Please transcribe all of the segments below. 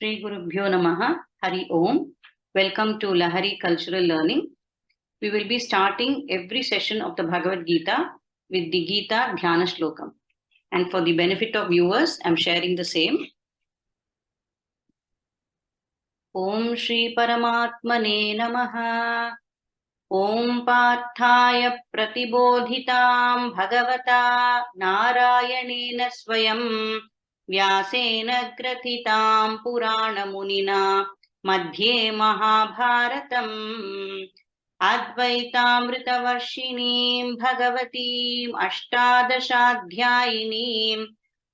Shri Gurubhyo Namaha. Hari Om. Welcome to Lahari Cultural Learning. We will be starting every session of the Bhagavad Gita with the Gita Dhyana Slokam. And for the benefit of viewers, I am sharing the same. Om Shri Paramatmane Namaha. Om Pathaya Pratibodhitam Bhagavata Narayanena Swayam Vyasena Grathitam Purana Munina Madhye Mahabharatam Advaitamritavarshiniim Bhagavatim Ashtadashadhyayinim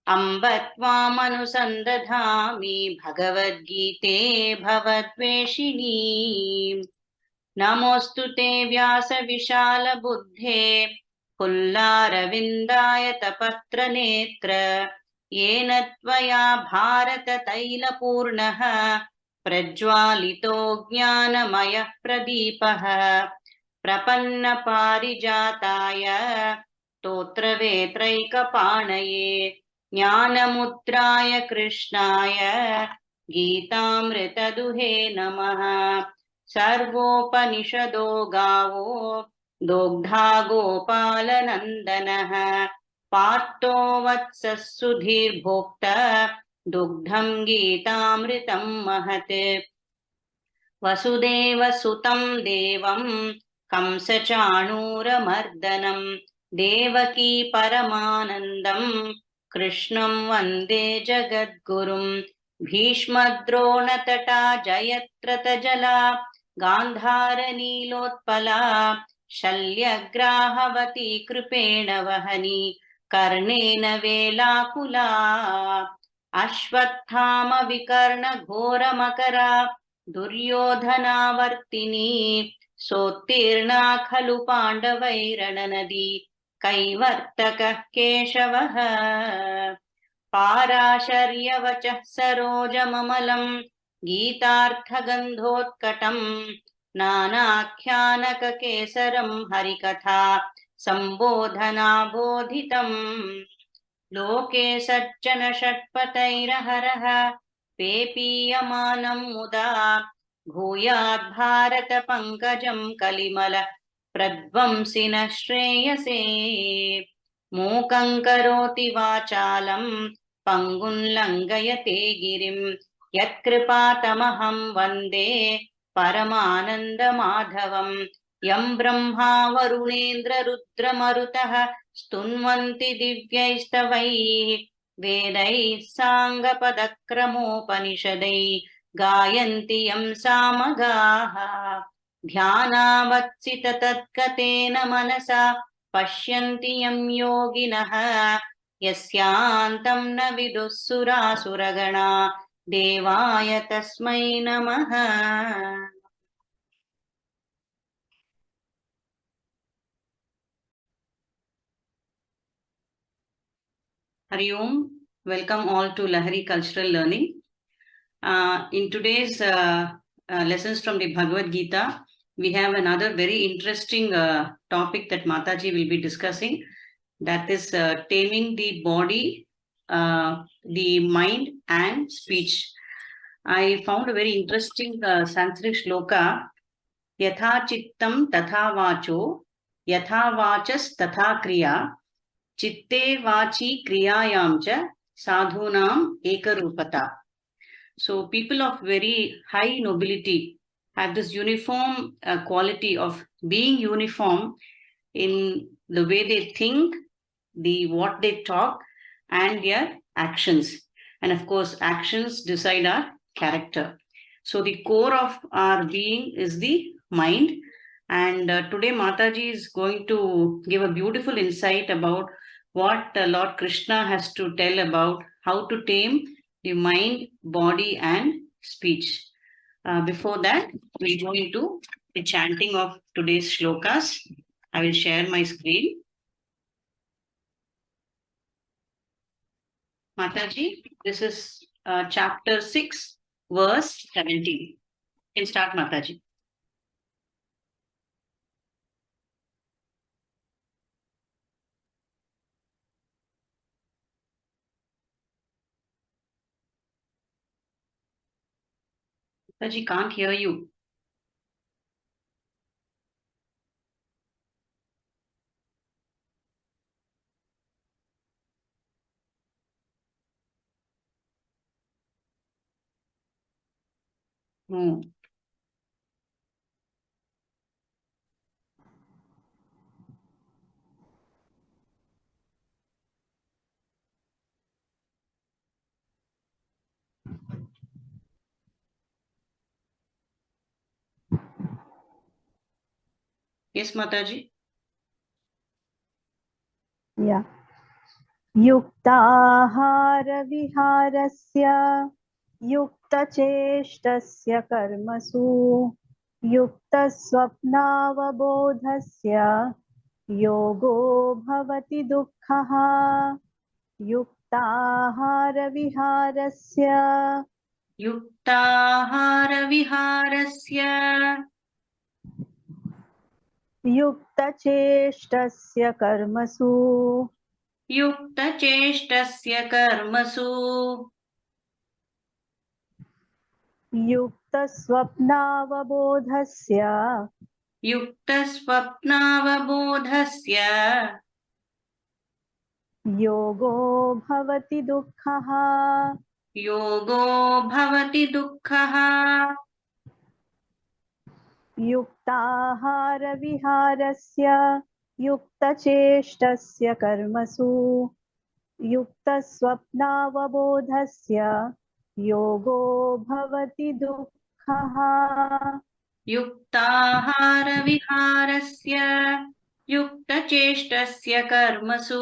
Ambatvam Anusandadhami Bhagavad-gite Bhavatveshinim Namostute Vyasa Vishala Buddhe Pullaravindaaya Tapatra Netra Yena Tvaya Bharata Taila Purnaha Prajwalito Jnanamaya Pradipaha Prapanna Parijataya Totra Vetraika Panaye Jnanamudraya Krishnaya Geetamrita Duhe Namaha Sarvopanishado Gavo Dogdha Gopalanandanaha Pato Vatsasudhir Bhokta Dugdham Geetamritam Mahate Vasudeva Sutam Devam Kamsachanura Mardanam Devaki Paramanandam Krishnam Vande Jagadgurum Bhishmadrona Tata Jayatrata Jala Gandhara Nilotpala Shalyagrahavati Kripena Vahani Karnena Velakula Ashwathama Vikarna Ghora Makara Duryodhana Vartini Sotirna Khalu Pandavairananadi Kaivartaka Keshavaha Parasharyavachah Sarojamamalam Geetarthagandhotkatam Nanakyanaka Kesaram Harikatha Sambodhana Bodhitam Loke Sajjana Shatpatairaharaha Pepiyamanam Muda Bhuyad Bharata Pankajam Kalimala Pradvamsina Shreyase Mukam Karoti Vachalam Pangun Langayate Girim Yatkripatamaham Vande Paramananda Madhavam Yam Brahma Varunendra Rudra Marutaha Stunvanti Divyaistavai Vedai Sanga Padakramopanishadai Gayanti Yam Samagaha Dhyana Vatsita Tatkatena Manasa Pashyanti Yam Yoginaha Yasyantam na vidussura suragana Devaya Tasmai Namaha. Hari Om. Welcome all to Lahari Cultural Learning. In today's lessons from the Bhagavad Gita, we have another very interesting topic that Mataji will be discussing. That is taming the body, the mind and speech. I found a very interesting Sanskrit shloka. Yatha chittam tatha vacho, yatha vachas tatha kriya, chitte vachi kriyayam cha sadhunam ekarupata. So people of very high nobility have this uniform quality of being uniform in the way they think, what they talk, and their actions. And of course, actions decide our character. So the core of our being is the mind. And today Mataji is going to give a beautiful insight about what Lord Krishna has to tell about how to tame the mind, body, and speech. Before that, we go into the chanting of today's shlokas. I will share my screen. Mataji, this is chapter 6, verse 17. You can start, Mataji. Mataji, can't hear you. No. Yes, Mataji. Yeah. युक्ताहार विहारस्य युक्तचेष्टस्य कर्मसु युक्तस्वप्नावबोधस्य योगो भवति दुःखः युक्ताहार विहारस्य युक्ताहारविहारस्य युक्तचेष्टस्य कर्मसु युक्तचेष्टस्य कर्मसु युक्तस्वप्नावबोधस्य युक्तस्वप्नावबोधस्य योगो भवति दुःखः योगो भवति दुःखः युक्ताहार विहारस्य युक्तचेष्टस्य कर्मसु युक्तस्वप्नावबोधस्य योगो भवति दुःखः युक्ताहारविहारस्य युक्तचेष्टस्य कर्मसु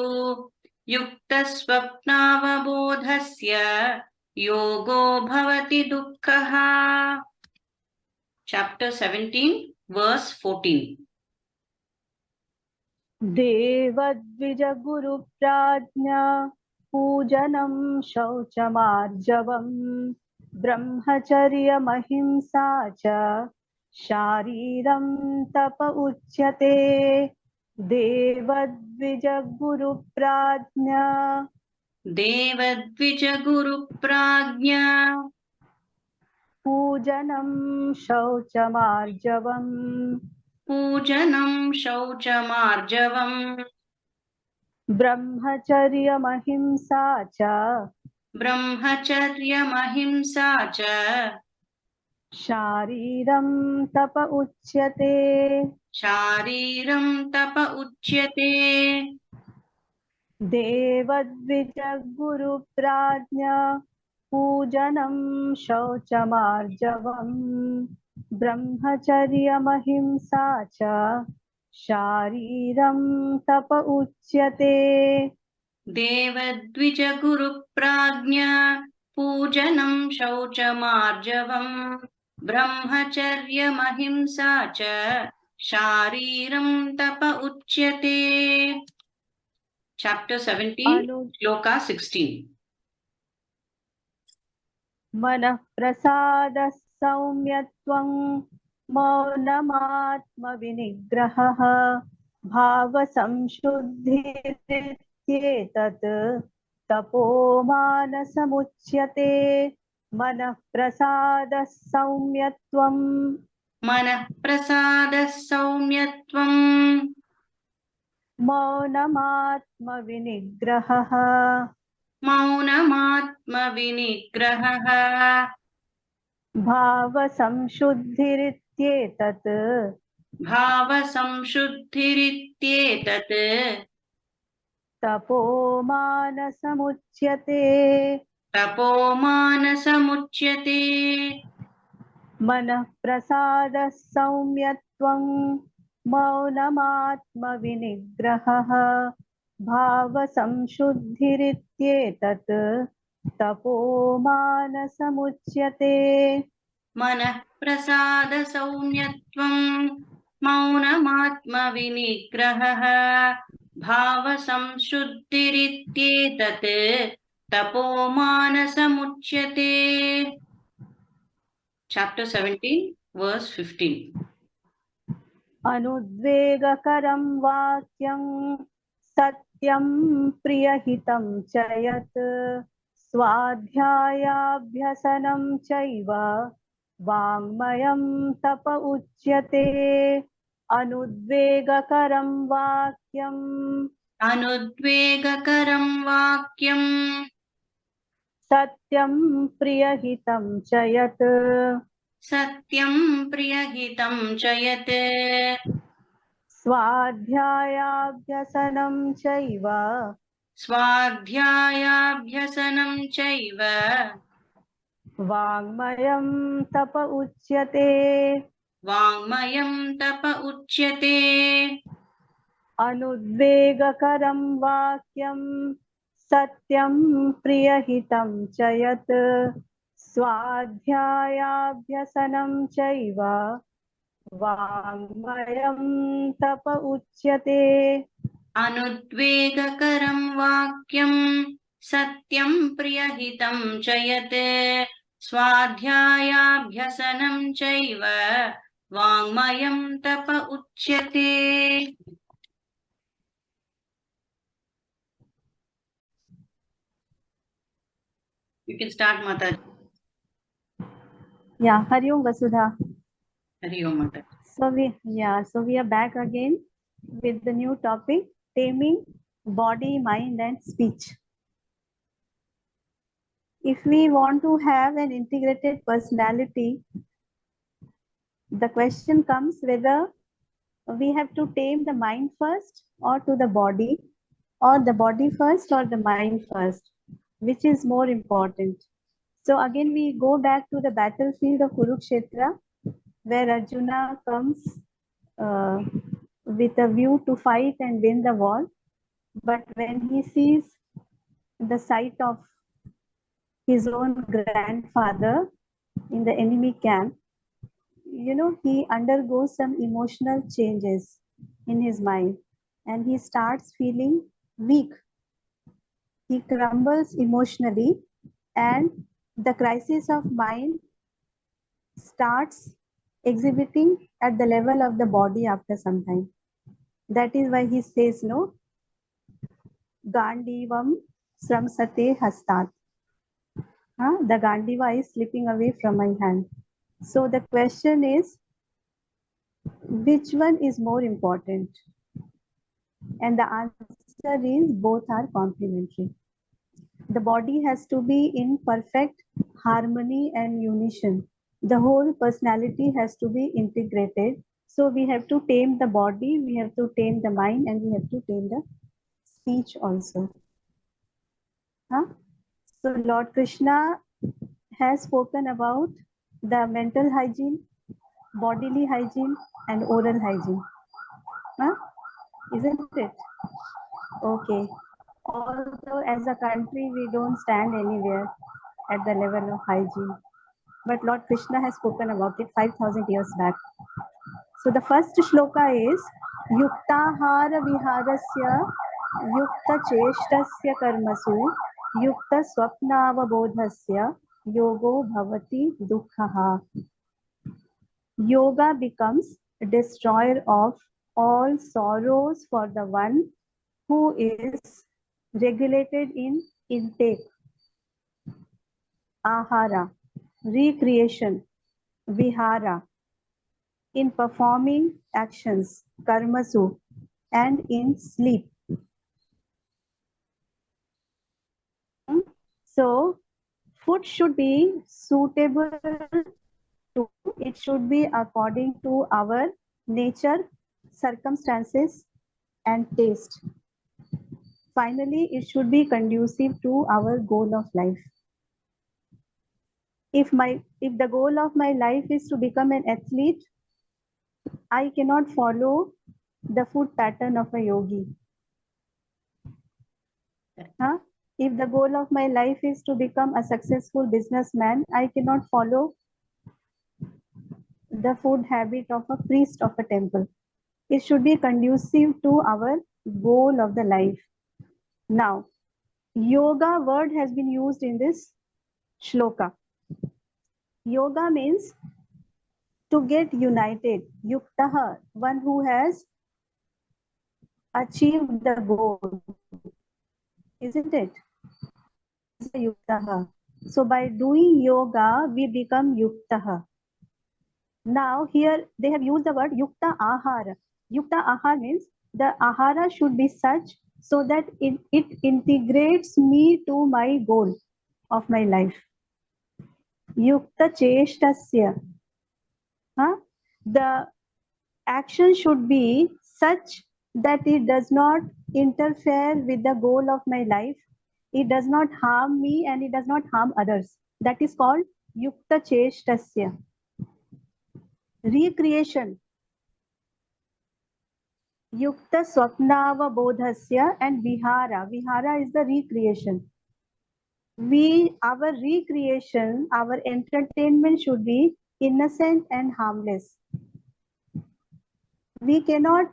युक्तस्वप्नावबोधस्य योगो भवति दुःखः. Chapter 17, verse 14. देवद्विजगुरुप्राज्ञा पूजनं शौचमार्जवम् ब्रह्मचर्यमहिंसा च शारीरं तप उच्यते देवद्विजगुरुप्राज्ञा देवद्विजगुरुप्राज्ञा पूजनं शौचमार्जवम् पूजनं शौचमार्जवम् ब्रह्मचर्यमहिंसा च ब्रह्मचर्यमहिंसा च शारीरं तप उच्यते शारीरं तप उच्यते देवद्विजगुरुप्राज्ञा पूजनं शौचमार्जवम् ब्रह्मचर्यमहिंसा च शारीरं तप उच्यते देवद्विजगुरुप्राज्ञा पूजनं शौचमार्जवम् ब्रह्मचर्यमहिंसा च शारीरं तप उच्यते. Chapter 17, Shloka 16. मनः प्रसादः सौम्यत्वं मौनमात्मविनिग्रहः भावसंशुद्धिरित्येतत् तपो मानसमुच्यते मनः प्रसादः सौम्यत्वं मनः प्रसादः सौम्यत्वम् मौनमात्मविनिग्रहः मौनमात्मविनिग्रहः भावसंशुद्धिरित्येतत् भावसंशुद्धिरित्येतत् तपो मानसमुच्यते तपो मानसमुच्यते मनः प्रसादः सौम्यत्वं मौनमात्मविनिग्रहः भावसंशुद्धिरित्येतत् तपो मानसमुच्यते मनः प्रसादसौम्यत्वम् मौनमात्मविनिग्रहः भावसंशुद्धिरित्येतत् तपो मानसमुच्यते. Chapter 17, verse 15. अनुद्वेगकरं वाक्यं सत्यं प्रियहितं च यत् स्वाध्यायाभ्यसनं चैव वाङ्मयं तप उच्यते अनुद्वेगकरं वाक्यम् अनुद्वेगकरं वाक्यम् सत्यं प्रियहितं च यत् सत्यं प्रियहितं च यत् स्वाध्यायाभ्यसनं चैव स्वाध्यायाभ्यसनं चैव वाङ्मयं तप उच्यते वाङ्मयं तप उच्यते अनुद्वेगकरं वाक्यं सत्यं प्रियहितं च यत् स्वाध्यायाभ्यसनं चैव वाङ्मयं तप उच्यते अनुद्वेगकरं वाक्यं सत्यं प्रियहितं च यत् स्वाध्यायाभ्यसनं चैव वाङ्मयं तप उच्यते. You can start, Mata. Yeah, Hari Om Vasudha. Hari Om, Mata. So we are back again with the new topic, taming body, mind and speech. If we want to have an integrated personality, the question comes whether we have to tame the mind first or to the body, or the body first or the mind first, which is more important. So again we go back to the battlefield of Kurukshetra, where Arjuna comes with a view to fight and win the war. But when he sees the sight of his own grandfather in the enemy camp, he undergoes some emotional changes in his mind and he starts feeling weak. He crumbles emotionally and the crisis of mind starts exhibiting at the level of the body after some time. That is why he says, no, Gandivam Sramsate Hastat. The Gandiva is slipping away from my hand. So the question is, which one is more important? And the answer is both are complementary. The body has to be in perfect harmony and unison. The whole personality has to be integrated. So we have to tame the body, we have to tame the mind, and we have to tame the speech also. So Lord Krishna has spoken about the mental hygiene, bodily hygiene, and oral hygiene. Isn't it? Okay. Although as a country we don't stand anywhere at the level of hygiene, but Lord Krishna has spoken about it 5,000 years back. So the first shloka is Yuktahara Viharasya Yukta Cheshtasya Karmasu Yukta Swapnavabodhasya Yogo Bhavati Dukhaha. Yoga becomes a destroyer of all sorrows for the one who is regulated in intake, ahara, recreation, vihara, in performing actions, karmasu, and in sleep. So, food should be suitable to, it should be according to our nature, circumstances, and taste. Finally, it should be conducive to our goal of life. If the goal of my life is to become an athlete, I cannot follow the food pattern of a yogi. If the goal of my life is to become a successful businessman, I cannot follow the food habit of a priest of a temple. It should be conducive to our goal of the life. Now, yoga word has been used in this shloka. Yoga means to get united. Yuktaha, one who has achieved the goal. Isn't it? Yuktaha. So by doing yoga, we become yuktaha. Now here they have used the word yukta ahara. Yukta ahara means the ahara should be such so that it integrates me to my goal of my life. Yukta cheshtasya. Huh? The action should be such that it does not interfere with the goal of my life. It does not harm me and it does not harm others. That is called yukta cheshtasya. Recreation. Yukta swapnava bodhasya and vihara. Vihara is the recreation. Our recreation, our entertainment should be innocent and harmless. We cannot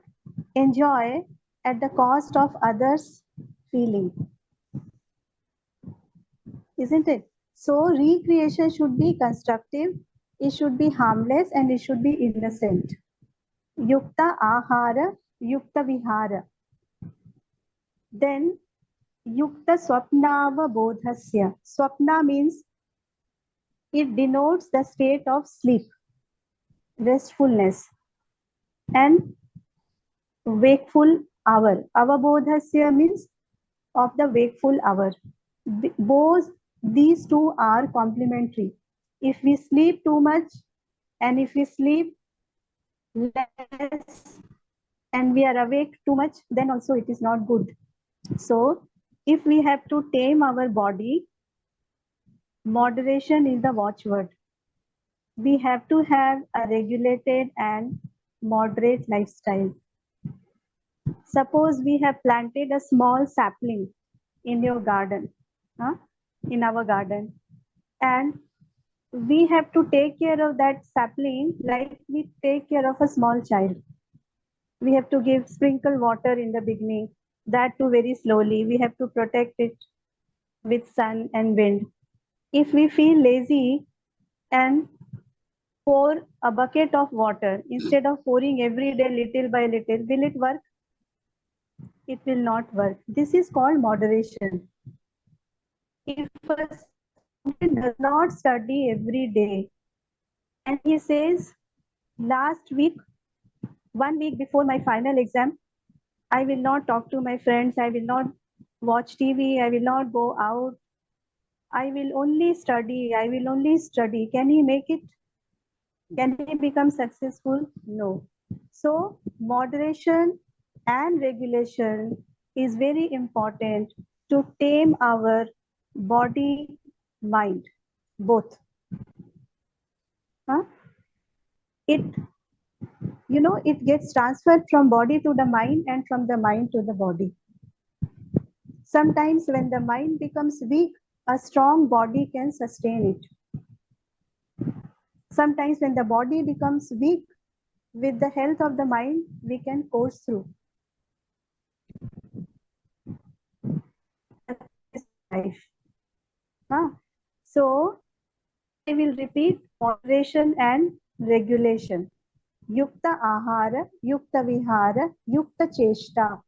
enjoy at the cost of others' feeling, isn't it? So recreation should be constructive, it should be harmless, and it should be innocent. Yukta ahara, yukta vihara. Then yukta swapnava bodhasya. Swapna means it denotes the state of sleep, restfulness, and wakeful hour. Avabodhasya means of the wakeful hour. Both these two are complementary. If we sleep too much and if we sleep less and we are awake too much, then also it is not good. So if we have to tame our body, moderation is the watchword. We have to have a regulated and moderate lifestyle. Suppose we have planted a small sapling in your garden, in our garden, and we have to take care of that sapling like we take care of a small child. We have to give sprinkle water in the beginning, that too very slowly. We have to protect it with sun and wind. If we feel lazy and pour a bucket of water instead of pouring every day little by little, will it work? It will not work. This is called moderation. If a student does not study every day and he says, last week, 1 week before my final exam, I will not talk to my friends, I will not watch TV, I will not go out, I will only study, I will only study. Can he make it? Can he become successful? No. So moderation and regulation is very important to tame our body, mind, both. Huh? It gets transferred from body to the mind and from the mind to the body. Sometimes when the mind becomes weak, a strong body can sustain it. Sometimes when the body becomes weak, with the help of the mind, we can course through. Life. So I will repeat moderation and regulation. Yukta ahara, yukta vihara, yukta cheshta.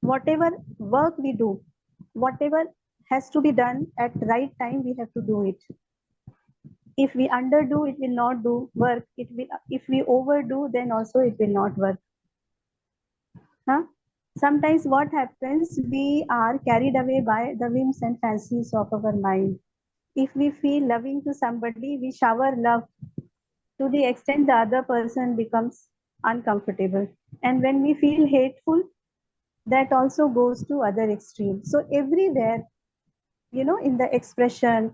Whatever work we do, whatever has to be done at right time, we have to do it. If we underdo, it will not do work. If we overdo, then also it will not work. Sometimes what happens, we are carried away by the whims and fancies of our mind. If we feel loving to somebody, we shower love to the extent the other person becomes uncomfortable. And when we feel hateful, that also goes to other extremes. So everywhere, in the expression,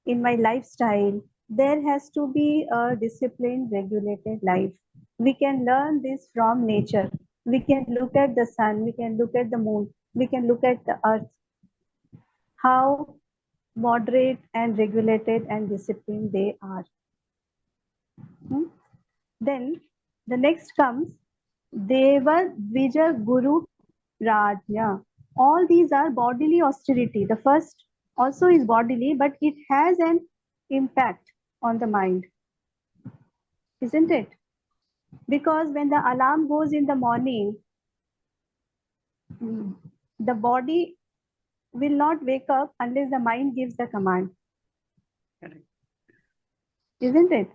in my lifestyle, there has to be a disciplined, regulated life. We can learn this from nature. We can look at the sun, we can look at the moon, we can look at the earth, how moderate and regulated and disciplined they are. Then the next comes Deva, Dvija, Guru, Rajya. All these are bodily austerity. The first also is bodily, but it has an impact on the mind, isn't it? Because when the alarm goes in the morning, the body will not wake up unless the mind gives the command. Correct. isn't it?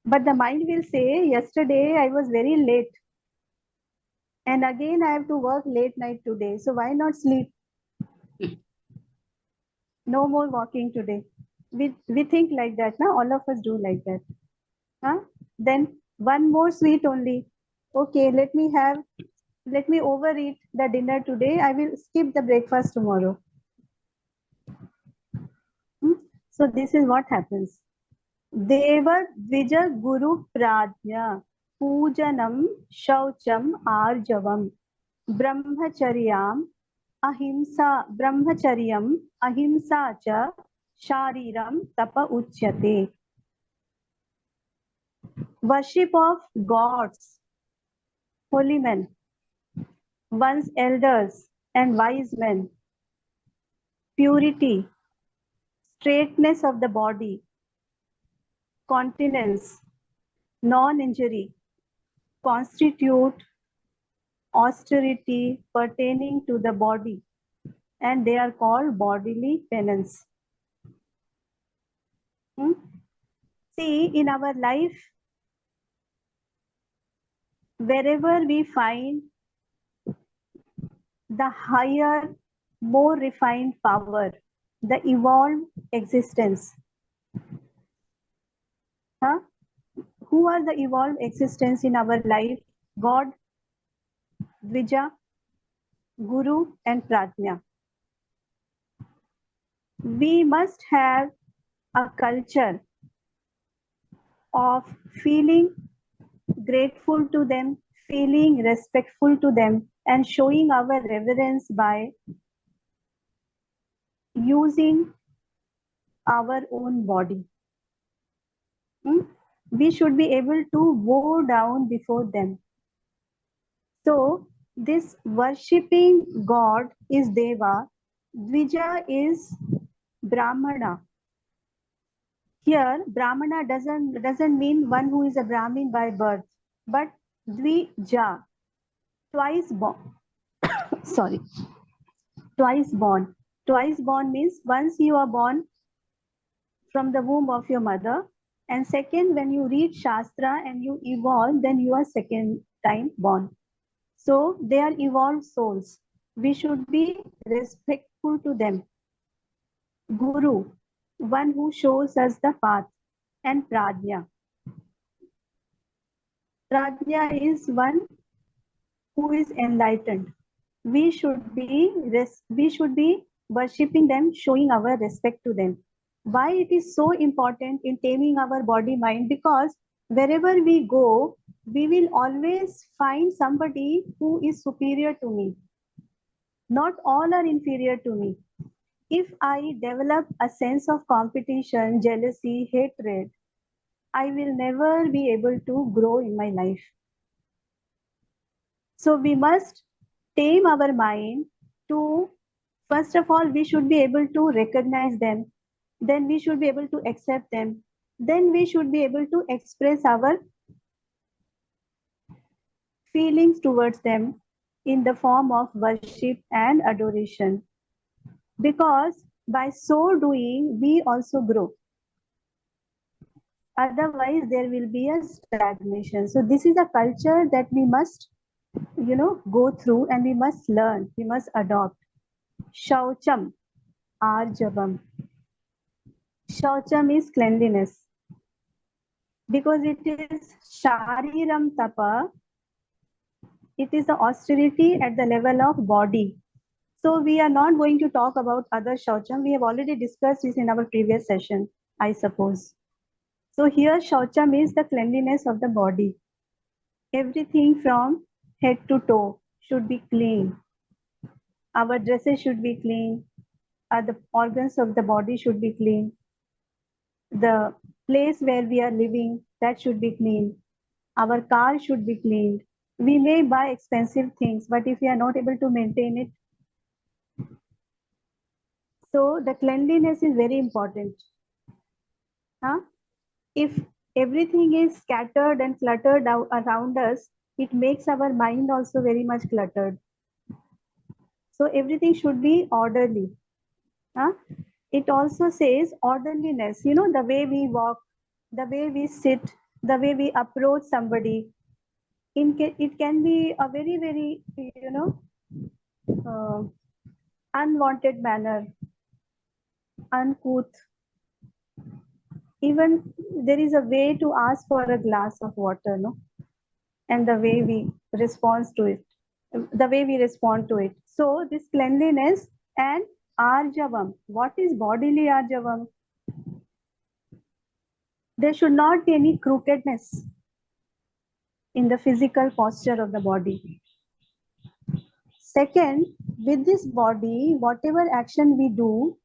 But the mind will say, yesterday I was very late and again I have to work late night today. So why not sleep? No more walking today. We think like that, now all of us do like that. Huh? Then one more sweet only. Okay, let me overeat the dinner today. I will skip the breakfast tomorrow. Hmm? So this is what happens. Deva Dvija Guru Pradnya Pujanam Shaucham Arjavam Brahmacharyam Brahmacharyam Ahimsa cha Shariram Tapa Uchyate. Worship of gods, holy men, one's elders and wise men, purity, straightness of the body, continence, non-injury, constitute austerity pertaining to the body, and they are called bodily penance. See, in our life, wherever we find the higher, more refined power, the evolved existence. Huh? Who are the evolved existence in our life? God, Dvija, Guru, and Pradnya. We must have a culture of feeling grateful to them, feeling respectful to them, and showing our reverence by using our own body. We should be able to bow down before them. So this worshipping God is Deva, Dvija is Brahmana. Here, Brahmana doesn't mean one who is a Brahmin by birth, but Dvija, twice born. Sorry, twice born. Twice born means once you are born from the womb of your mother, and second, when you read Shastra and you evolve, then you are second time born. So they are evolved souls. We should be respectful to them. Guru, one who shows us the path, and Pradnya. Pradnya is one who is enlightened. We should be worshipping them, showing our respect to them. Why it is so important in taming our body mind? Because wherever we go, we will always find somebody who is superior to me. Not all are inferior to me. If I develop a sense of competition, jealousy, hatred, I will never be able to grow in my life. So we must tame our mind to, first of all, we should be able to recognize them. Then we should be able to accept them. Then we should be able to express our feelings towards them in the form of worship and adoration. Because by so doing, we also grow. Otherwise, there will be a stagnation. So this is a culture that we must, go through, and we must learn, we must adopt. Shaucham, Arjavam. Shaucham is cleanliness. Because it is Shariram Tapa, it is the austerity at the level of body. So we are not going to talk about other Shaucham. We have already discussed this in our previous session, I suppose. So here Shaucham is the cleanliness of the body. Everything from head to toe should be clean. Our dresses should be clean. The organs of the body should be clean. The place where we are living, that should be clean. Our car should be cleaned. We may buy expensive things, but if we are not able to maintain it, so the cleanliness is very important. If everything is scattered and cluttered around us, it makes our mind also very much cluttered. So everything should be orderly. It also says orderliness, the way we walk, the way we sit, the way we approach somebody. It can be a very, very, unwanted manner, uncouth. Even there is a way to ask for a glass of water, no? And the way we respond to it, So this cleanliness and arjavam. What is bodily arjavam? There should not be any crookedness in the physical posture of the body. Second, with this body, whatever action we do,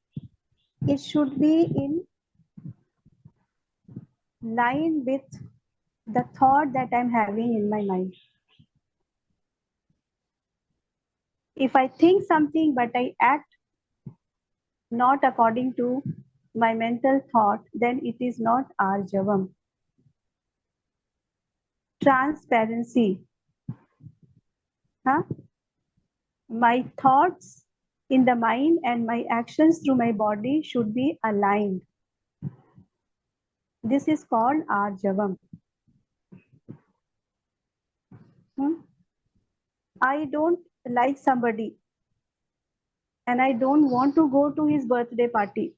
it should be in line with the thought that I'm having in my mind. If I think something but I act not according to my mental thought, then it is not arjavam. Transparency. Huh? My thoughts in the mind and my actions through my body should be aligned. This is called arjavam. I don't like somebody and I don't want to go to his birthday party.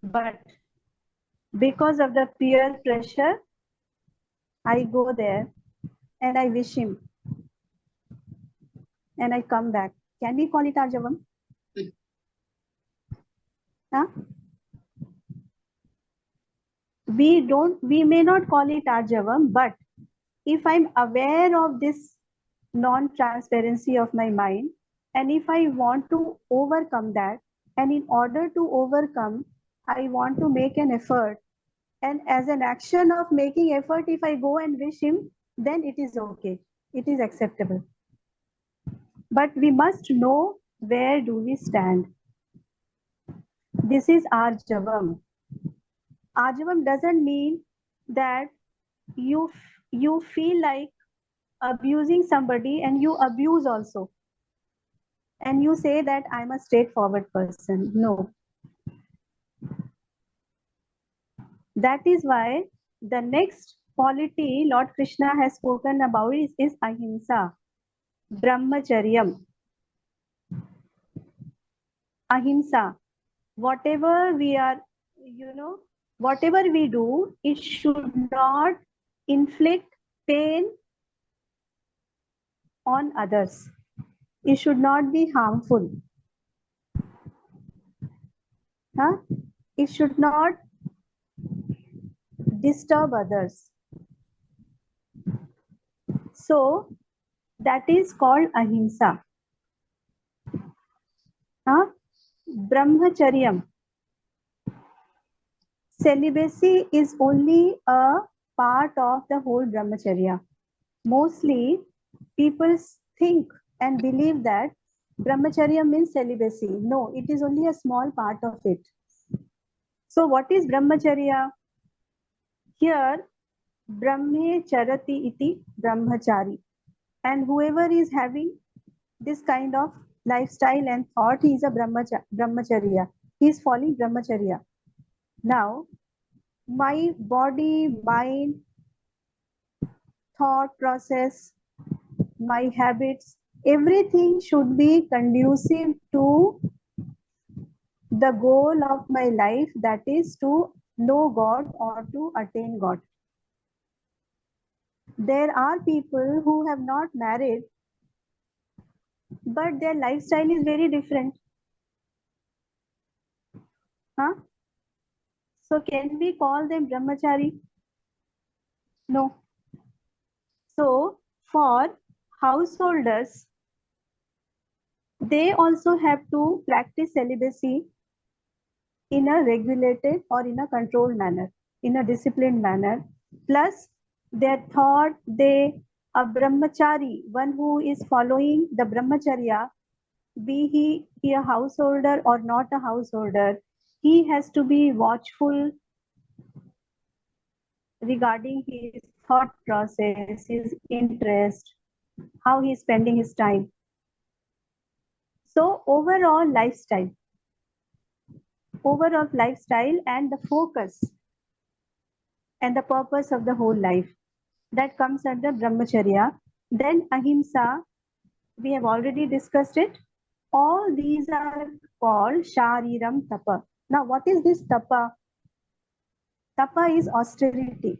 But because of the peer pressure, I go there and I wish him and I come back. Can we call it arjavam? Huh? We may not call it arjavam, but if I'm aware of this non-transparency of my mind, and if I want to overcome that, and in order to overcome, I want to make an effort, and as an action of making effort, if I go and wish him, then it is okay. It is acceptable. But we must know where do we stand. This is arjavam. Arjavam doesn't mean that you feel like abusing somebody and you abuse also. And you say that I'm a straightforward person. No. That is why the next polity Lord Krishna has spoken about is ahimsa, brahmacharyam. Ahimsa. Whatever we are, whatever we do, it should not inflict pain on others. It should not be harmful. Huh? It should not disturb others. So that is called ahimsa. Huh? Brahmacharyam. Celibacy is only a part of the whole brahmacharya. Mostly people think and believe that brahmacharya means celibacy. No, it is only a small part of it. So what is brahmacharya? Here, brahme charati iti brahmachari. And whoever is having this kind of lifestyle and thought, he is a brahmacharya. He is following brahmacharya. Now, my body, mind, thought process, my habits, everything should be conducive to the goal of my life, that is to know God or to attain God. There are people who have not married, but their lifestyle is very different. Huh? So can we call them brahmachari? No. So for householders, they also have to practice celibacy in a regulated or in a controlled manner, in a disciplined manner. Plus their thought, a brahmachari, one who is following the brahmacharya, be he a householder or not a householder, he has to be watchful regarding his thought process, his interest, how he is spending his time. So overall lifestyle. overall lifestyle and the focus and the purpose of the whole life. That comes under brahmacharya. Then ahimsa, we have already discussed it. All these are called shariram tapa. Now, what is this tapa? Tapa is austerity.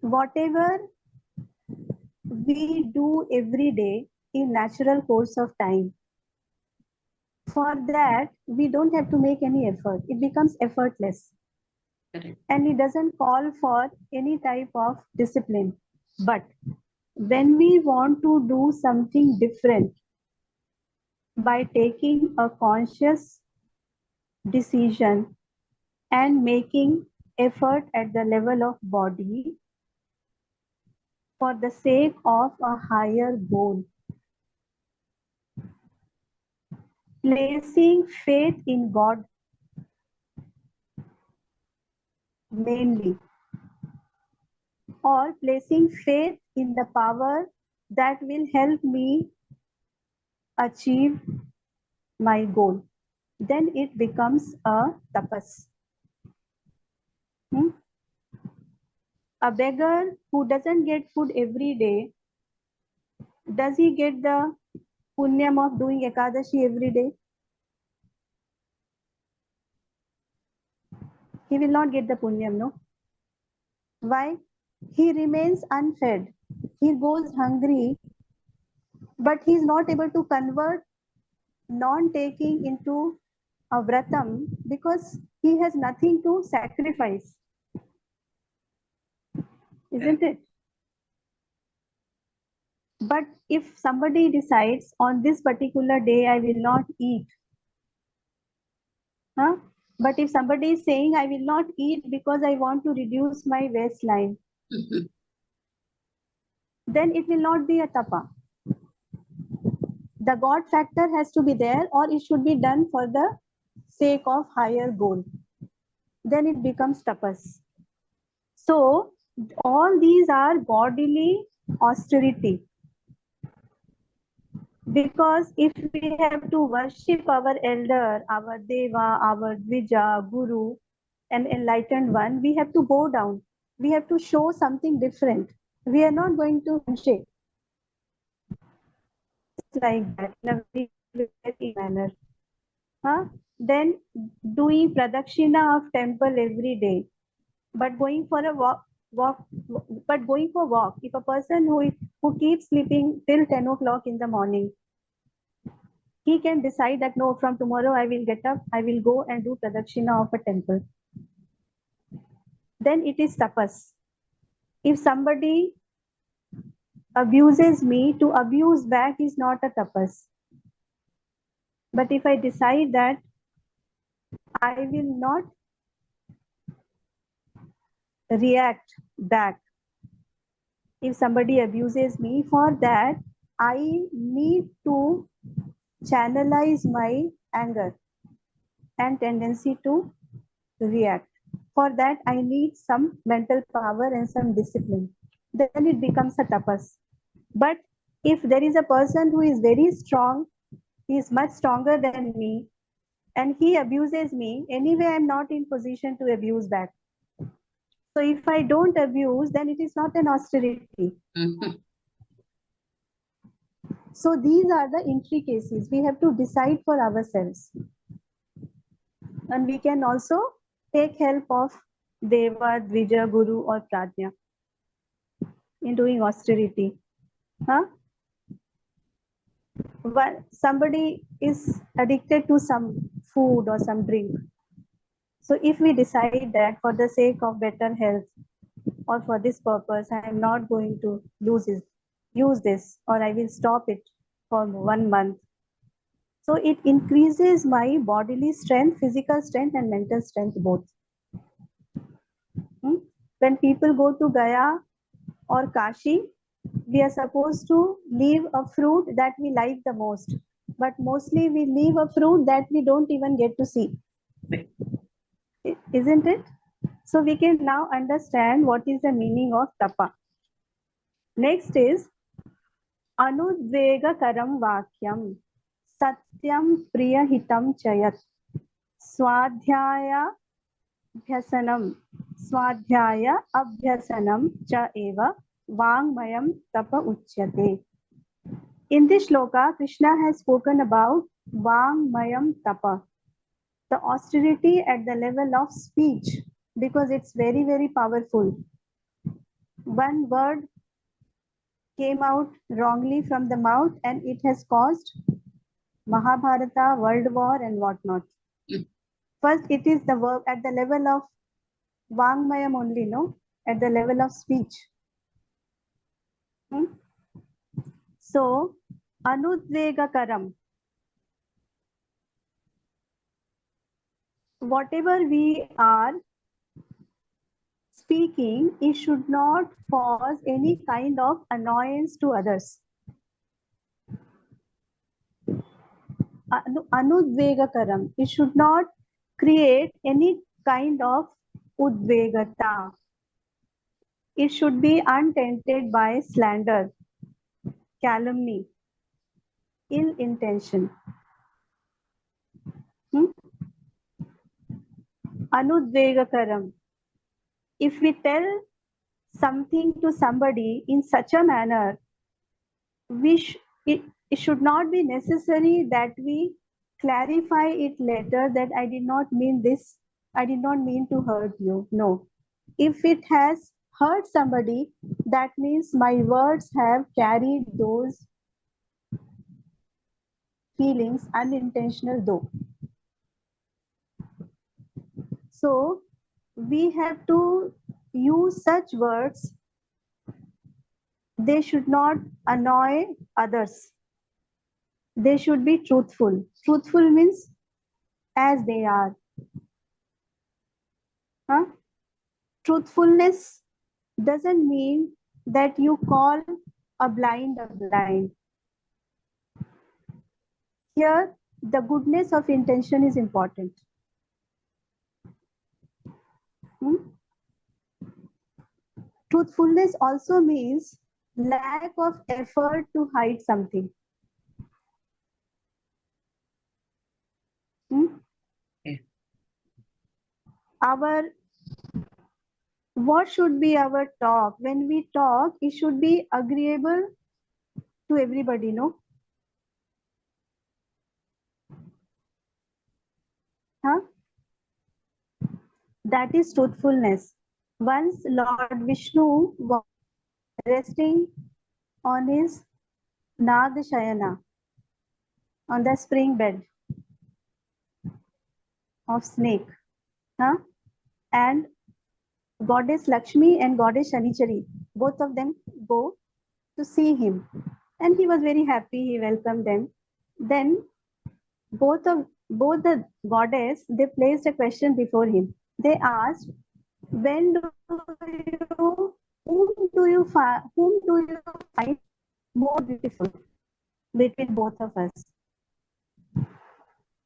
Whatever we do every day in natural course of time, for that we don't have to make any effort. It becomes effortless. Correct. And it doesn't call for any type of discipline. But when we want to do something different by taking a conscious decision and making effort at the level of body for the sake of a higher goal, placing faith in God mainly, or placing faith in the power that will help me achieve my goal, then it becomes a tapas. A beggar who doesn't get food every day, does he get the punyam of doing Ekadashi every day? He will not get the punyam, no? Why? He remains unfed. He goes hungry, but he is not able to convert non-taking into a vratam because he has nothing to sacrifice. Isn't it? But if somebody decides on this particular day I will not eat, but if somebody is saying I will not eat because I want to reduce my waistline, then it will not be a tapa. The God factor has to be there, or it should be done for the sake of higher goal. Then it becomes tapas. So all these are bodily austerity. Because if we have to worship our elder, our deva, our dvija, guru, an enlightened one, we have to bow down. We have to show something different. We are not going to handshake like that in a very manner. Then doing pradakshina of temple every day, but going for a walk, but going for walk. If a person who keeps sleeping till 10 o'clock in the morning, he can decide that no, from tomorrow I will get up, I will go and do pradakshina of a temple. Then it is tapas. If somebody abuses me, to abuse back is not a tapas. But if I decide that I will not react back, if somebody abuses me, for that I need to channelize my anger and tendency to react. For that I need some mental power and some discipline. Then it becomes a tapas. But if there is a person who is very strong, he is much stronger than me, and he abuses me, anyway I am not in position to abuse back. So if I don't abuse, then it is not an austerity. So these are the intricacies. We have to decide for ourselves. And we can also take help of Deva, Dvija, Guru or Prajna in doing austerity. Somebody is addicted to some food or some drink. So if we decide that for the sake of better health or for this purpose, I am not going to use this, or I will stop it for 1 month. So it increases my bodily strength, physical strength and mental strength both. When people go to Gaya or Kashi, we are supposed to leave a fruit that we like the most. But mostly we leave a fruit that we don't even get to see. Isn't it? So we can now understand what is the meaning of tapa. Next is Anudvega Karam Vakyam. Satyam Priyahitam Chayat. Swadhyaya Abhyasanam. Swadhyaya Abhyasanam Cha Eva Vangmayam Tapa Uchyate. In this shloka, Krishna has spoken about Vangmayam Tapa, the austerity at the level of speech, because it's very, very powerful. One word came out wrongly from the mouth and it has caused Mahabharata, World War, and whatnot. First, it is the verb at the level of Vangmayam only, no? At the level of speech. So, Anudvegakaram. Whatever we are speaking, it should not cause any kind of annoyance to others. Anudvegakaram. It should not create any kind of udvegata. It should be untainted by slander, calumny, ill intention. Anudvegakaram. If we tell something to somebody in such a manner, it should not be necessary that we clarify it later that I did not mean this, I did not mean to hurt you. No. If it has hurt somebody, that means my words have carried those feelings, unintentional though. So we have to use such words. They should not annoy others. They should be truthful. Truthful means as they are. Truthfulness doesn't mean that you call a blind a blind. Here, the goodness of intention is important. Truthfulness also means lack of effort to hide something. What should be our talk? When we talk, it should be agreeable to everybody, no? That is truthfulness. Once Lord Vishnu was resting on his Nagashayana, on the spring bed of snake, and Goddess Lakshmi and Goddess Shanichari, both of them go to see him, and he was very happy. He welcomed them. Then both the goddess, they placed a question before him. They asked, whom do you find more beautiful between both of us?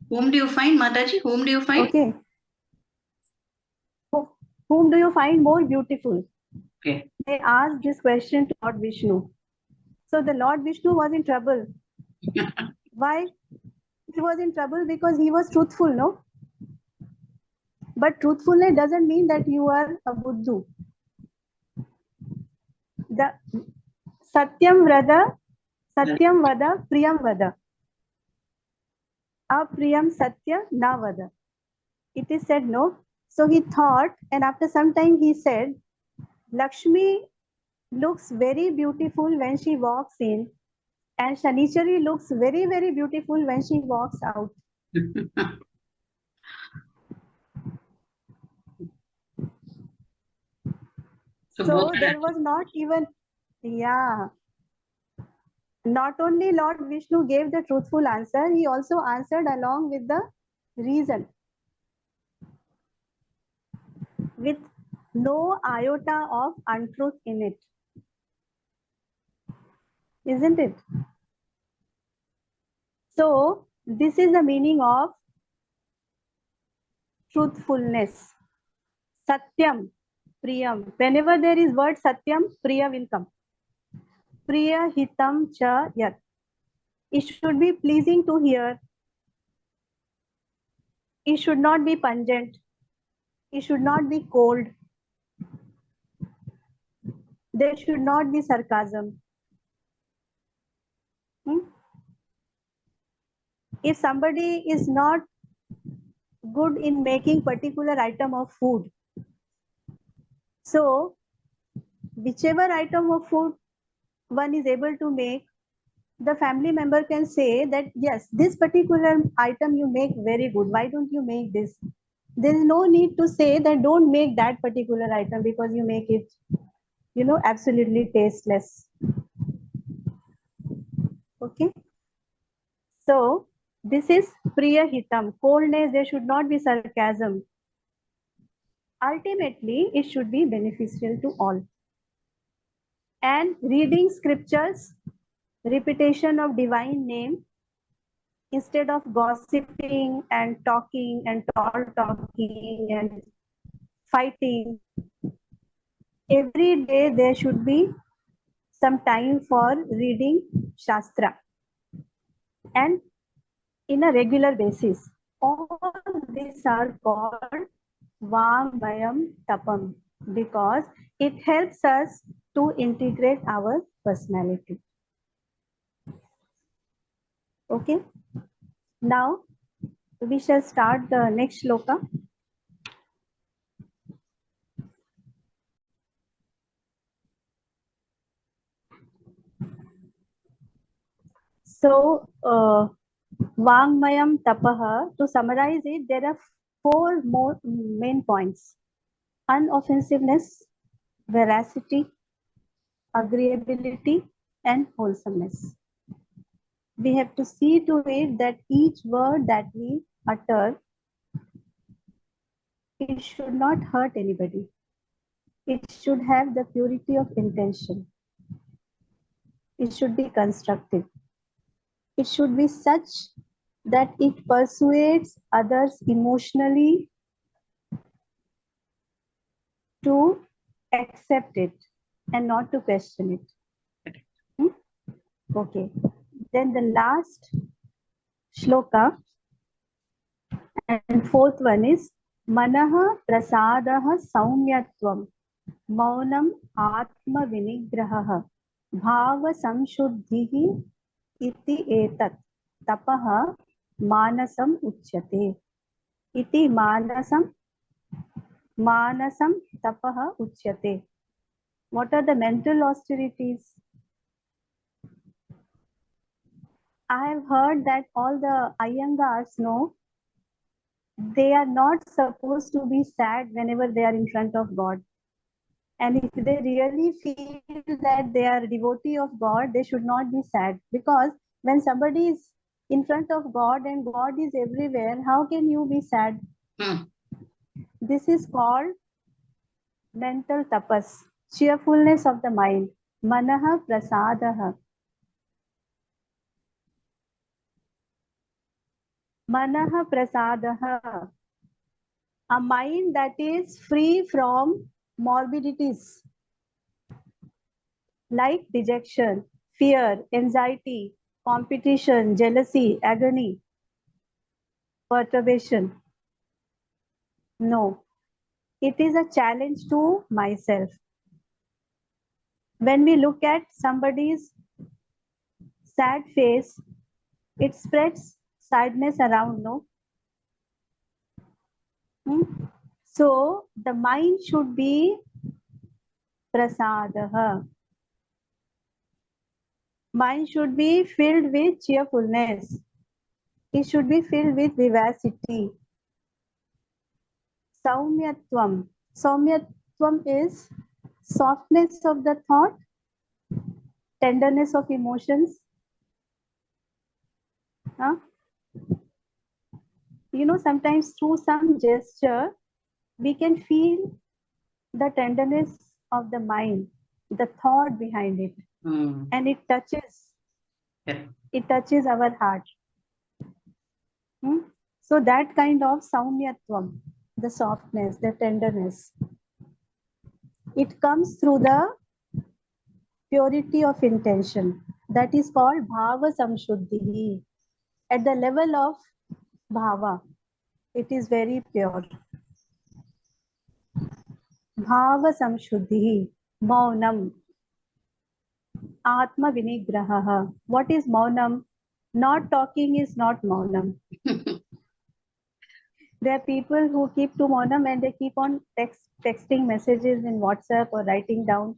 Whom do you find, Mataji? Whom do you find? Okay. Whom do you find more beautiful? Okay. They asked this question to Lord Vishnu. So the Lord Vishnu was in trouble. Why? He was in trouble because he was truthful, no? But truthfulness doesn't mean that you are a buddhu. The Satyam Vada, Priyam Vada. Apriyam Satya Na Vada. It is said no. So he thought, and after some time he said, Lakshmi looks very beautiful when she walks in, and Shanichari looks very, very beautiful when she walks out. So there was not even, not only Lord Vishnu gave the truthful answer, he also answered along with the reason, with no iota of untruth in it. Isn't it? So this is the meaning of truthfulness. Satyam, Priyam. Whenever there is word Satyam, Priya will come. Priya Hitam Cha Yat. It should be pleasing to hear. It should not be pungent. It should not be cold. There should not be sarcasm. If somebody is not good in making particular item of food, so whichever item of food one is able to make, the family member can say that, yes, this particular item you make very good. Why don't you make this? There is no need to say that don't make that particular item because you make it, absolutely tasteless. Okay. So this is Priya Hitam. Coldness, there should not be sarcasm. Ultimately, it should be beneficial to all. And reading scriptures, repetition of divine name, instead of gossiping and talking and tall talking and fighting, every day there should be some time for reading Shastra and in a regular basis. All these are called Vangmayam Tapam because it helps us to integrate our personality. Okay. Now we shall start the next shloka. So, Vangmayam Tapaha, to summarize it, there are 4 more main points: unoffensiveness, veracity, agreeability, and wholesomeness. We have to see to it that each word that we utter, it should not hurt anybody. It should have the purity of intention. It should be constructive. It should be such that it persuades others emotionally to accept it and not to question it. Okay. Then the last shloka and 4th one is Manaha Prasadaha Saumyatvam Maunam Atma Vinigraha Bhava Samshuddhihi Iti Etat Tapaha Manasam Uchyate. Iti Manasam Tapaha Uchyate. What are the mental austerities? I have heard that all the Iyengars know they are not supposed to be sad whenever they are in front of God. And if they really feel that they are a devotee of God, they should not be sad. Because when somebody is in front of God and God is everywhere, how can you be sad? This is called mental tapas, cheerfulness of the mind. Manaha prasadaha. Manaha prasadaha. A mind that is free from morbidities like dejection, fear, anxiety, competition, jealousy, agony, perturbation. No, it is a challenge to myself. When we look at somebody's sad face, it spreads sadness around, no? So the mind should be prasadaha. Mind should be filled with cheerfulness. It should be filled with vivacity. Saumyatvam. Saumyatvam is softness of the thought, tenderness of emotions. Sometimes through some gesture, we can feel the tenderness of the mind, the thought behind it. And it touches our heart. So that kind of saumyatvam, the softness, the tenderness, it comes through the purity of intention. That is called bhava samshuddhi. At the level of bhava, it is very pure. Bhava samshuddhi, maunam, atma vinigraha. What is maunam? Not talking is not maunam. There are people who keep to maunam and they keep on texting messages in WhatsApp or writing down.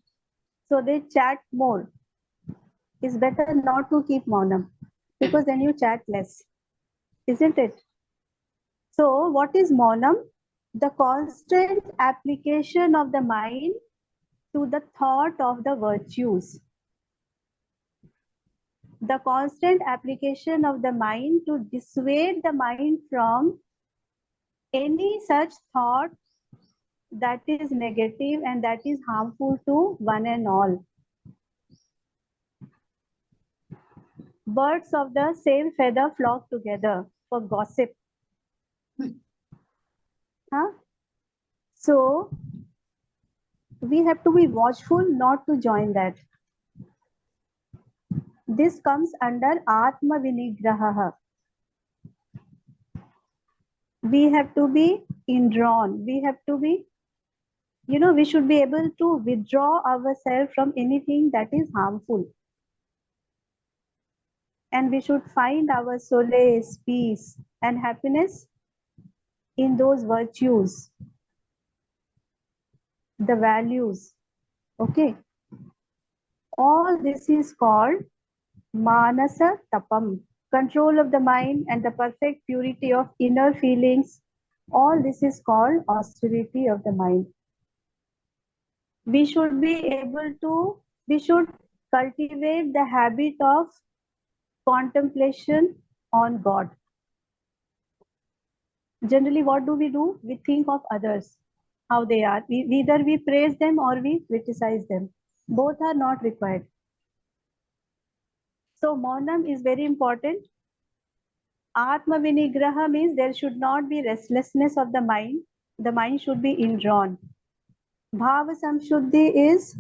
So they chat more. It's better not to keep maunam because then you chat less, isn't it? So what is maunam? The constant application of the mind to the thought of the virtues. The constant application of the mind to dissuade the mind from any such thought that is negative and that is harmful to one and all. Birds of the same feather flock together for gossip. Huh? So we have to be watchful not to join that. This comes under Atma Vinigraha. We have to be indrawn. We have to be, we should be able to withdraw ourselves from anything that is harmful. And we should find our solace, peace, and happiness in those virtues, the values. Okay. All this is called Manasa Tapam, control of the mind and the perfect purity of inner feelings. All this is called austerity of the mind. We should cultivate the habit of contemplation on God. Generally, what do? We think of others, how they are. Either we praise them or we criticize them. Both are not required. So maunam is very important. Atma vinigraha means there should not be restlessness of the mind. The mind should be indrawn. Bhava samshuddhi is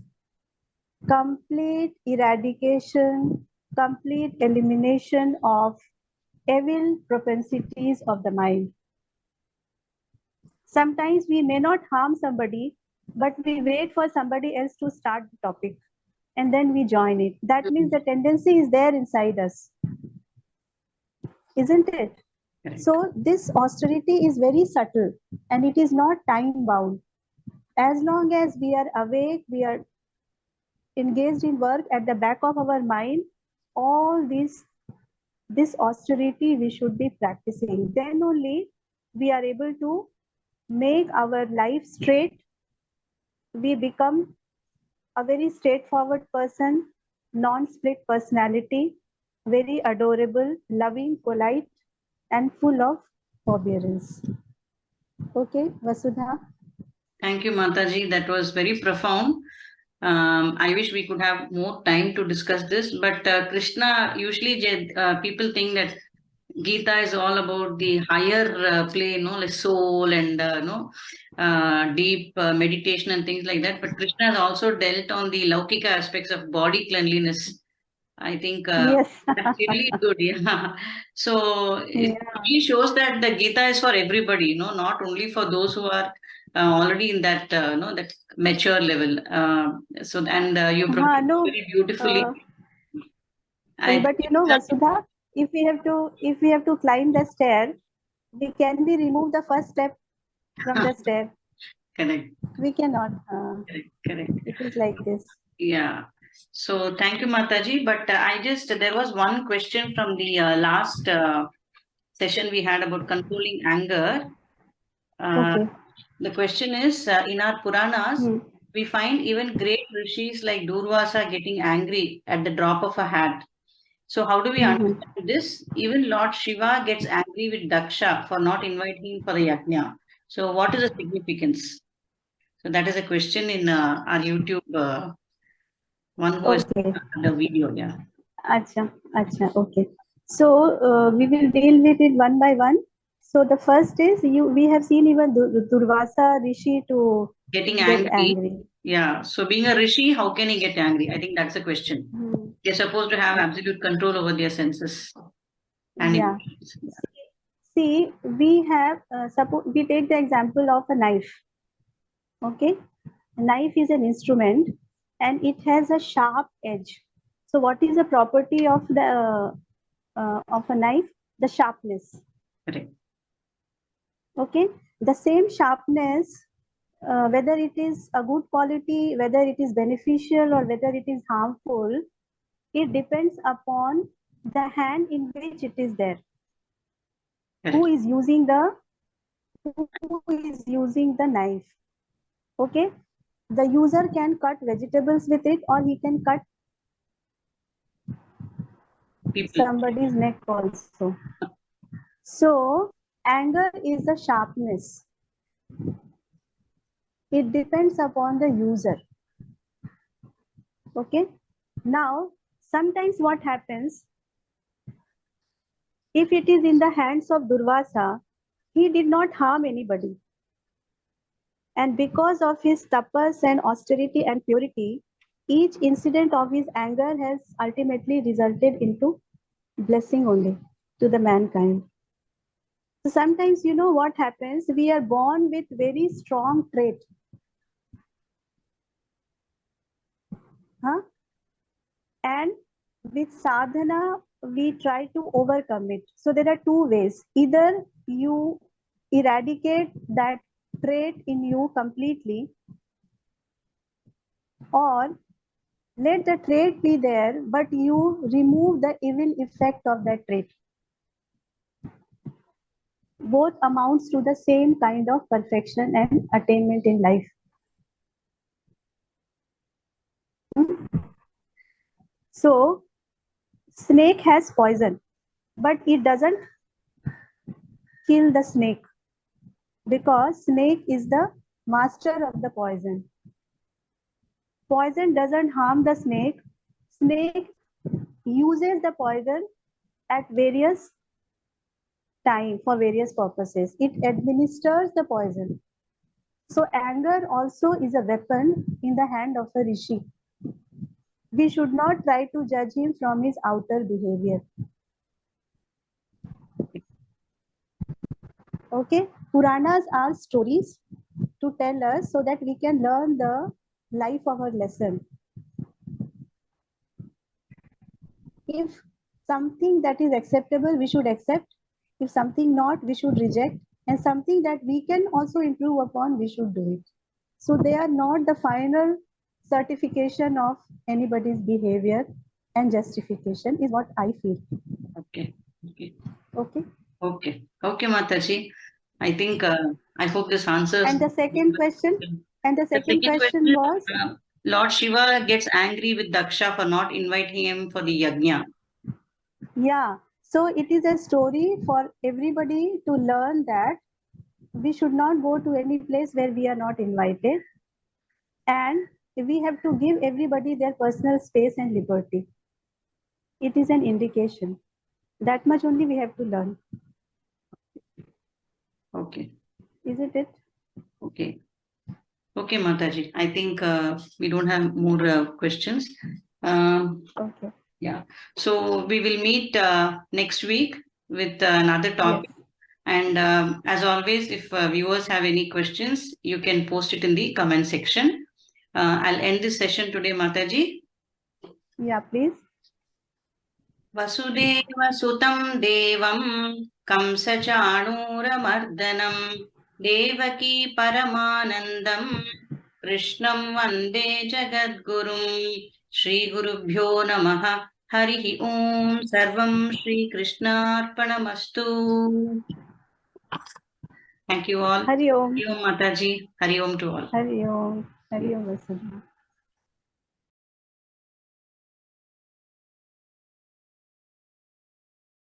complete eradication, complete elimination of evil propensities of the mind. Sometimes we may not harm somebody, but we wait for somebody else to start the topic and then we join it. That means the tendency is there inside us, isn't it? Correct. So this austerity is very subtle and it is not time bound. As long as we are awake, we are engaged in work, at the back of our mind, all this austerity we should be practicing. Then only we are able to make our life straight. We become a very straightforward person, non-split personality, very adorable, loving, polite, and full of forbearance. Okay, Vasudha? Thank you, Mataji. That was very profound. I wish we could have more time to discuss this, but Krishna, usually people think that Gita is all about the higher plane, like soul and deep meditation and things like that. But Krishna has also dealt on the Laukika aspects of body cleanliness. I think Yes. that's really good. Yeah. So it really shows that the Gita is for everybody, not only for those who are already in that, that mature level. You provided No, very beautifully. but Vasudha, if we have to climb the stair, we can we remove the first step from the stair? Correct. We cannot. Correct. It is like this. Yeah. So thank you, Mataji. But there was one question from the last session we had about controlling anger. Okay. The question is, in our Puranas, we find even great rishis like Durvasa getting angry at the drop of a hat. So how do we understand this? Even Lord Shiva gets angry with Daksha for not inviting him for the yajna. So what is the significance? So that is a question in our YouTube, one who has the video. Yeah. Acha, okay. So we will deal with it one by one. So the first is we have seen even Durvasa Rishi to Getting get angry. Yeah. So being a rishi, how can he get angry? I think that's a question. They're supposed to have absolute control over their senses and Yeah. emotions. See, we have, suppose we take the example of a knife. Okay. A knife is an instrument and it has a sharp edge. So what is the property of a knife? The sharpness. Correct. Okay. The same sharpness, whether it is a good quality, whether it is beneficial or whether it is harmful, it depends upon the hand in which it is there. Correct. Who is using the knife? Okay. The user can cut vegetables with it, or he can cut People. somebody's neck also. So anger is the sharpness. It depends upon the user. Okay. Now, sometimes what happens, if it is in the hands of Durvasa, he did not harm anybody. And because of his tapas and austerity and purity, each incident of his anger has ultimately resulted into blessing only to the mankind. So sometimes, you know what happens, we are born with very strong trait. Huh? And with sadhana, we try to overcome it. So there are two ways. Either you eradicate that trait in you completely, or let the trait be there, but you remove the evil effect of that trait. Both amounts to the same kind of perfection and attainment in life. So, snake has poison, but it doesn't kill the snake, because snake is the master of the poison. Poison doesn't harm the snake. Snake uses the poison at various time for various purposes. It administers the poison. So anger also is a weapon in the hand of a rishi. We should not try to judge him from his outer behavior. Okay, Puranas are stories to tell us so that we can learn the life of our lesson. If something that is acceptable, we should accept. If something not, we should reject. And something that we can also improve upon, we should do it. So they are not the final certification of anybody's behavior, and justification is what I feel. Okay. Okay. Okay. Okay. Okay, Mataji. I think I hope this answers. And the second question. And the second question was, Lord Shiva gets angry with Daksha for not inviting him for the yajna. Yeah. So it is a story for everybody to learn that we should not go to any place where we are not invited. And we have to give everybody their personal space and liberty. It is an indication. That much only we have to learn. Okay. Isn't it? Okay. Okay, Mataji. I think we don't have more questions. Okay. Yeah. So we will meet next week with another topic. Yes. And as always, if viewers have any questions, you can post it in the comment section. I'll end this session today, Mataji. Yeah, please. Vasudeva Sutam Devam Kamsachanuramardanam Devaki Paramanandam Krishnam Vande Jagadgurum Shri Gurubhyo Namaha Harihi Om Sarvam Shri Krishnarpanamastu. Thank you all. Hari Om. Hari Om Mataji. Hari Om to all. Hari Om. Hari Om. Vasudha.